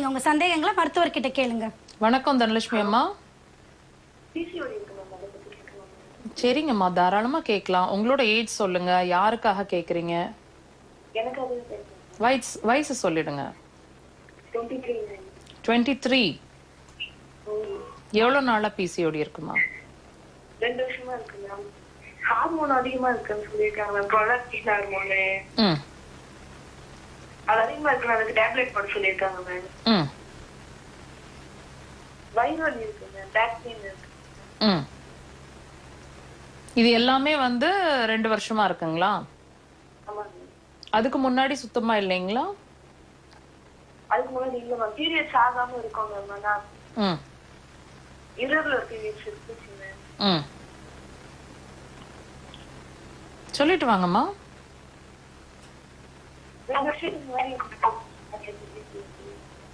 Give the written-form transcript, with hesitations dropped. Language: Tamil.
கேளுங்க, உங்க சந்தேகங்களை மருத்துவர்கிட்ட கேளுங்க. வணக்கம் தனலட்சுமி அம்மா. சரிங்கம்மா, தாராளமா கேட்கலாம். உங்களோட ஏஜ் சொல்லுங்க, யாருக்காக கேக்குறீங்க? வயசு சொல்லிடுங்க. 23. எவ்வளவு நாளா பிசிஓடி இருக்குமா? 2 வருஷமா இருக்கு மேம். ஹார்மோன் அதிகமா இருக்குன்னு சொல்லிருக்காங்க மேம். Prolactin hormone. அது அதிகமா இருக்கு, அதுக்கு டேப்லெட் போட சொல்லிருக்காங்க மேம். வயிறு வலி இருக்கு மேம், பேக் பெயின் இருக்கு. இது எல்லாமே 2 வருஷமா இருக்குங்களா? ஆமா மேம். அதுக்கு முன்னாடி சுத்தமா இல்லைங்களா? அதுக்கு முன்னாடி இல்ல மேம். பீரியட்ஸ் ஆகாம இருக்கும் மேம். ஆனா irregular periods இருக்கு மேம். சொல்லிட்டு வாங்கம்மா. 2 வருஷத்துக்கு முன்னாடி